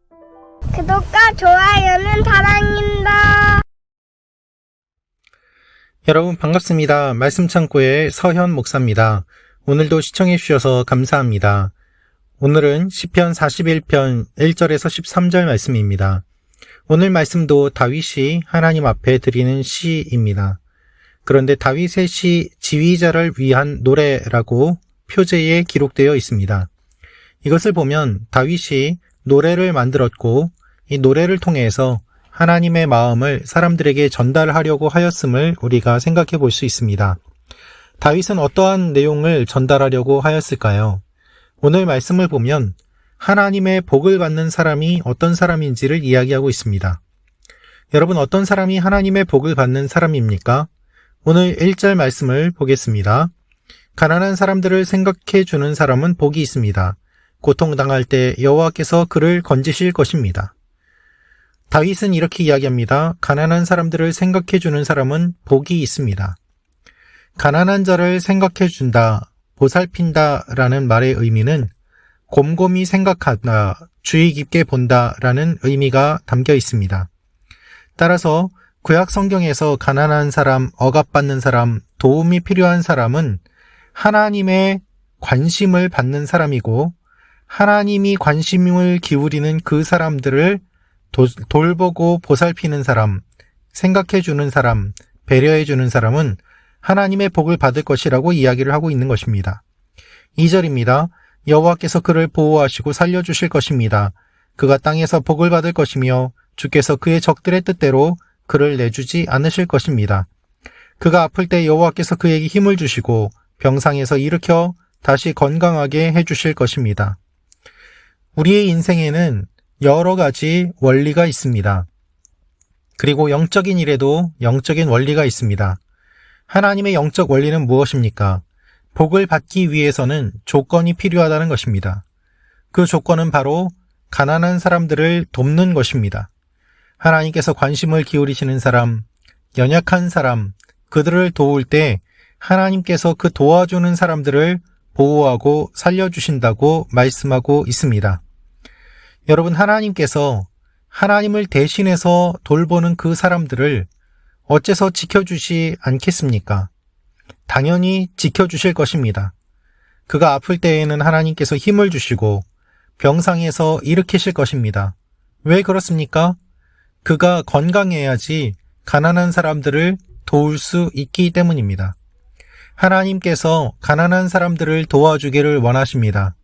구독과 좋아요는 사랑입니다. 여러분 반갑습니다. 말씀창고의 서현 목사입니다. 오늘도 시청해 주셔서 감사합니다. 오늘은 시편 41편 1절에서 13절 말씀입니다. 오늘 말씀도 다윗이 하나님 앞에 드리는 시입니다. 그런데 다윗의 시 지휘자를 위한 노래라고 표제에 기록되어 있습니다. 이것을 보면 다윗이 노래를 만들었고 이 노래를 통해서 하나님의 마음을 사람들에게 전달하려고 하였음을 우리가 생각해 볼 수 있습니다. 다윗은 어떠한 내용을 전달하려고 하였을까요? 오늘 말씀을 보면 하나님의 복을 받는 사람이 어떤 사람인지를 이야기하고 있습니다. 여러분, 어떤 사람이 하나님의 복을 받는 사람입니까? 오늘 1절 말씀을 보겠습니다. 가난한 사람들을 생각해 주는 사람은 복이 있습니다. 고통당할 때 여호와께서 그를 건지실 것입니다. 다윗은 이렇게 이야기합니다. 가난한 사람들을 생각해 주는 사람은 복이 있습니다. 가난한 자를 생각해 준다, 보살핀다 라는 말의 의미는 곰곰이 생각하다, 주의 깊게 본다 라는 의미가 담겨 있습니다. 따라서 구약 성경에서 가난한 사람, 억압받는 사람, 도움이 필요한 사람은 하나님의 관심을 받는 사람이고 하나님이 관심을 기울이는 그 사람들을 돌보고 보살피는 사람, 생각해주는 사람, 배려해주는 사람은 하나님의 복을 받을 것이라고 이야기를 하고 있는 것입니다. 2절입니다. 여호와께서 그를 보호하시고 살려주실 것입니다. 그가 땅에서 복을 받을 것이며 주께서 그의 적들의 뜻대로 그를 내주지 않으실 것입니다. 그가 아플 때 여호와께서 그에게 힘을 주시고 병상에서 일으켜 다시 건강하게 해주실 것입니다. 우리의 인생에는 여러 가지 원리가 있습니다. 그리고 영적인 일에도 영적인 원리가 있습니다. 하나님의 영적 원리는 무엇입니까? 복을 받기 위해서는 조건이 필요하다는 것입니다. 그 조건은 바로 가난한 사람들을 돕는 것입니다. 하나님께서 관심을 기울이시는 사람, 연약한 사람, 그들을 도울 때 하나님께서 그 도와주는 사람들을 보호하고 살려주신다고 말씀하고 있습니다. 여러분, 하나님께서 하나님을 대신해서 돌보는 그 사람들을 어째서 지켜주시 않겠습니까? 당연히 지켜주실 것입니다. 그가 아플 때에는 하나님께서 힘을 주시고 병상에서 일으키실 것입니다. 왜 그렇습니까? 그가 건강해야지 가난한 사람들을 도울 수 있기 때문입니다. 하나님께서 가난한 사람들을 도와주기를 원하십니다.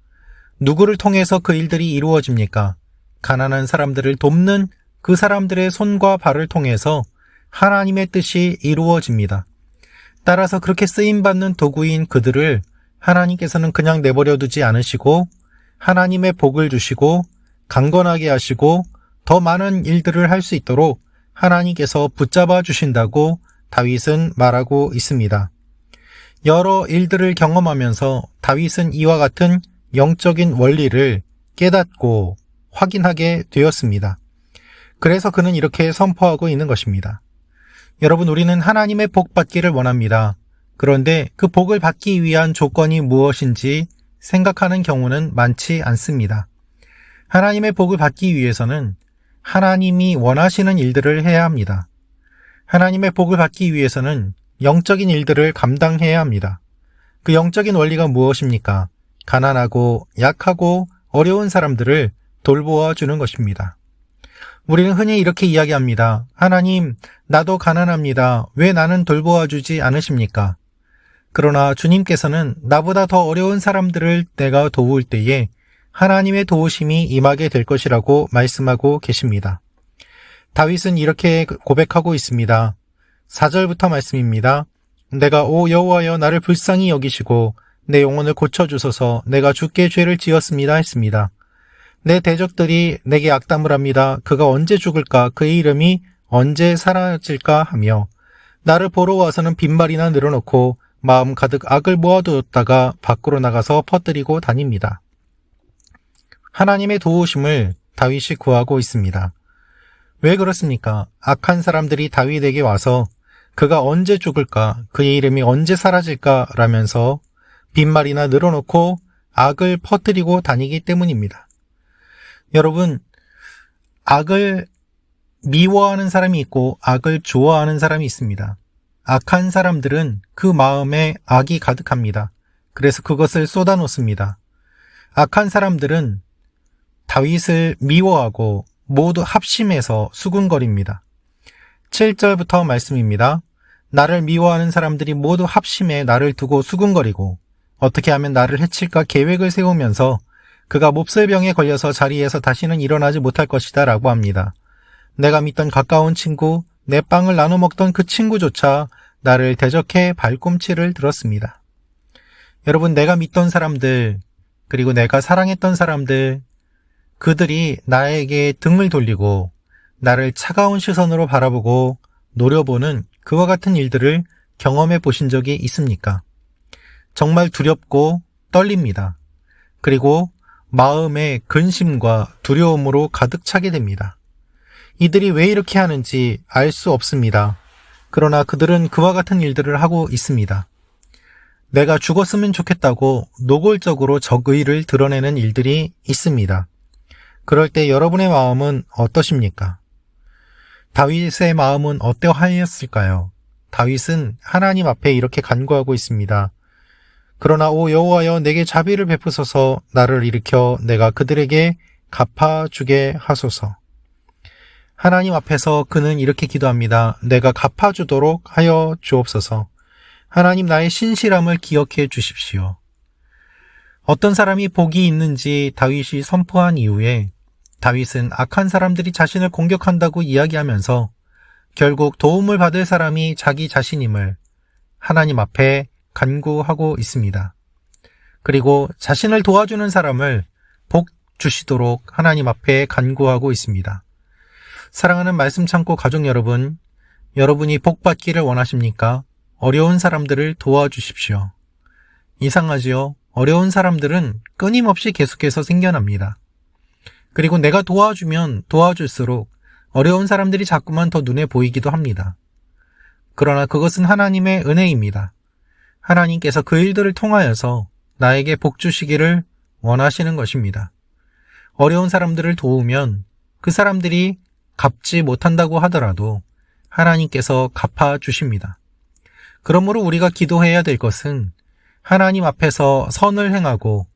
누구를 통해서 그 일들이 이루어집니까? 가난한 사람들을 돕는 그 사람들의 손과 발을 통해서 하나님의 뜻이 이루어집니다. 따라서 그렇게 쓰임받는 도구인 그들을 하나님께서는 그냥 내버려 두지 않으시고 하나님의 복을 주시고 강건하게 하시고 더 많은 일들을 할 수 있도록 하나님께서 붙잡아 주신다고 다윗은 말하고 있습니다. 여러 일들을 경험하면서 다윗은 이와 같은 영적인 원리를 깨닫고 확인하게 되었습니다. 그래서 그는 이렇게 선포하고 있는 것입니다. 여러분, 우리는 하나님의 복 받기를 원합니다. 그런데 그 복을 받기 위한 조건이 무엇인지 생각하는 경우는 많지 않습니다. 하나님의 복을 받기 위해서는 하나님이 원하시는 일들을 해야 합니다. 하나님의 복을 받기 위해서는 영적인 일들을 감당해야 합니다. 그 영적인 원리가 무엇입니까? 가난하고 약하고 어려운 사람들을 돌보아 주는 것입니다. 우리는 흔히 이렇게 이야기합니다. 하나님, 나도 가난합니다. 왜 나는 돌보아 주지 않으십니까? 그러나 주님께서는 나보다 더 어려운 사람들을 내가 도울 때에 하나님의 도우심이 임하게 될 것이라고 말씀하고 계십니다. 다윗은 이렇게 고백하고 있습니다. 4절부터 말씀입니다. 내가 오 여호와여 나를 불쌍히 여기시고 내 영혼을 고쳐주소서. 내가 주께 죄를 지었습니다 했습니다. 내 대적들이 내게 악담을 합니다. 그가 언제 죽을까? 그의 이름이 언제 사라질까? 하며 나를 보러 와서는 빈말이나 늘어놓고 마음 가득 악을 모아두었다가 밖으로 나가서 퍼뜨리고 다닙니다. 하나님의 도우심을 다윗이 구하고 있습니다. 왜 그렇습니까? 악한 사람들이 다윗에게 와서 그가 언제 죽을까? 그의 이름이 언제 사라질까? 라면서 빈말이나 늘어놓고 악을 퍼뜨리고 다니기 때문입니다. 여러분, 악을 미워하는 사람이 있고 악을 좋아하는 사람이 있습니다. 악한 사람들은 그 마음에 악이 가득합니다. 그래서 그것을 쏟아놓습니다. 악한 사람들은 다윗을 미워하고 모두 합심해서 수군거립니다. 7절부터 말씀입니다. 나를 미워하는 사람들이 모두 합심해 나를 두고 수군거리고 어떻게 하면 나를 해칠까 계획을 세우면서 그가 몹쓸병에 걸려서 자리에서 다시는 일어나지 못할 것이다 라고 합니다. 내가 믿던 가까운 친구, 내 빵을 나눠 먹던 그 친구조차 나를 대적해 발꿈치를 들었습니다. 여러분, 내가 믿던 사람들, 그리고 내가 사랑했던 사람들, 그들이 나에게 등을 돌리고 나를 차가운 시선으로 바라보고 노려보는 그와 같은 일들을 경험해 보신 적이 있습니까? 정말 두렵고 떨립니다. 그리고 마음에 근심과 두려움으로 가득 차게 됩니다. 이들이 왜 이렇게 하는지 알 수 없습니다. 그러나 그들은 그와 같은 일들을 하고 있습니다. 내가 죽었으면 좋겠다고 노골적으로 적의를 드러내는 일들이 있습니다. 그럴 때 여러분의 마음은 어떠십니까? 다윗의 마음은 어떠하였을까요? 다윗은 하나님 앞에 이렇게 간구하고 있습니다. 그러나 오 여호와여, 내게 자비를 베푸소서. 나를 일으켜 내가 그들에게 갚아주게 하소서. 하나님 앞에서 그는 이렇게 기도합니다. 내가 갚아주도록 하여 주옵소서. 하나님, 나의 신실함을 기억해 주십시오. 어떤 사람이 복이 있는지 다윗이 선포한 이후에 다윗은 악한 사람들이 자신을 공격한다고 이야기하면서 결국 도움을 받을 사람이 자기 자신임을 하나님 앞에 간구하고 있습니다. 그리고 자신을 도와주는 사람을 복 주시도록 하나님 앞에 간구하고 있습니다. 사랑하는 말씀 창고 가족 여러분, 여러분이 복 받기를 원하십니까? 어려운 사람들을 도와주십시오. 이상하지요? 어려운 사람들은 끊임없이 계속해서 생겨납니다. 그리고 내가 도와주면 도와줄수록 어려운 사람들이 자꾸만 더 눈에 보이기도 합니다. 그러나 그것은 하나님의 은혜입니다. 하나님께서 그 일들을 통하여서 나에게 복 주시기를 원하시는 것입니다. 어려운 사람들을 도우면 그 사람들이 갚지 못한다고 하더라도 하나님께서 갚아주십니다. 그러므로 우리가 기도해야 될 것은 하나님 앞에서 선을 행하고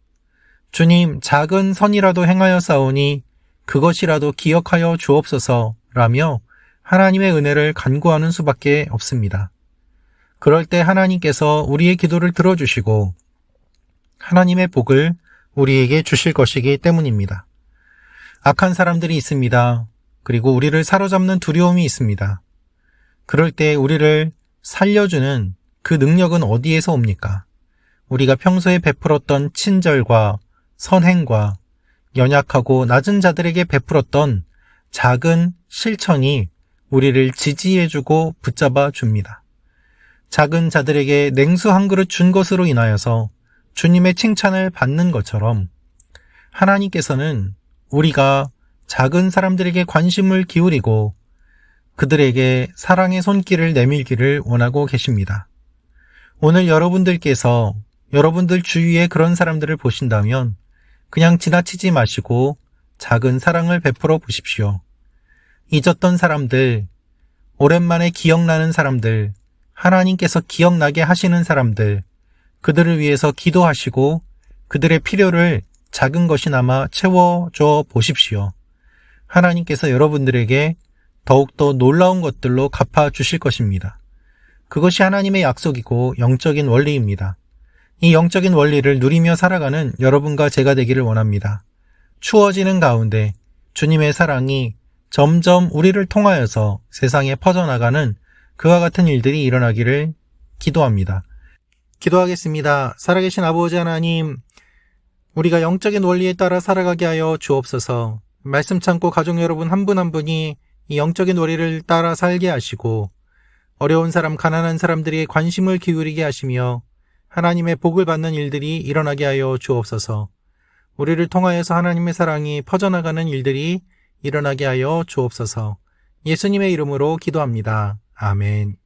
주님, 작은 선이라도 행하여 싸우니 그것이라도 기억하여 주옵소서라며 하나님의 은혜를 간구하는 수밖에 없습니다. 그럴 때 하나님께서 우리의 기도를 들어주시고 하나님의 복을 우리에게 주실 것이기 때문입니다. 악한 사람들이 있습니다. 그리고 우리를 사로잡는 두려움이 있습니다. 그럴 때 우리를 살려주는 그 능력은 어디에서 옵니까? 우리가 평소에 베풀었던 친절과 선행과 연약하고 낮은 자들에게 베풀었던 작은 실천이 우리를 지지해주고 붙잡아 줍니다. 작은 자들에게 냉수 한 그릇 준 것으로 인하여서 주님의 칭찬을 받는 것처럼 하나님께서는 우리가 작은 사람들에게 관심을 기울이고 그들에게 사랑의 손길을 내밀기를 원하고 계십니다. 오늘 여러분들께서 여러분들 주위에 그런 사람들을 보신다면 그냥 지나치지 마시고 작은 사랑을 베풀어 보십시오. 잊었던 사람들, 오랜만에 기억나는 사람들, 하나님께서 기억나게 하시는 사람들, 그들을 위해서 기도하시고 그들의 필요를 작은 것이나마 채워줘 보십시오. 하나님께서 여러분들에게 더욱더 놀라운 것들로 갚아주실 것입니다. 그것이 하나님의 약속이고 영적인 원리입니다. 이 영적인 원리를 누리며 살아가는 여러분과 제가 되기를 원합니다. 추워지는 가운데 주님의 사랑이 점점 우리를 통하여서 세상에 퍼져나가는 그와 같은 일들이 일어나기를 기도합니다. 기도하겠습니다. 살아계신 아버지 하나님, 우리가 영적인 원리에 따라 살아가게 하여 주옵소서. 말씀 참고 가족 여러분 한 분 한 분이 이 영적인 원리를 따라 살게 하시고 어려운 사람, 가난한 사람들에게 관심을 기울이게 하시며 하나님의 복을 받는 일들이 일어나게 하여 주옵소서. 우리를 통하여서 하나님의 사랑이 퍼져나가는 일들이 일어나게 하여 주옵소서. 예수님의 이름으로 기도합니다. 아멘.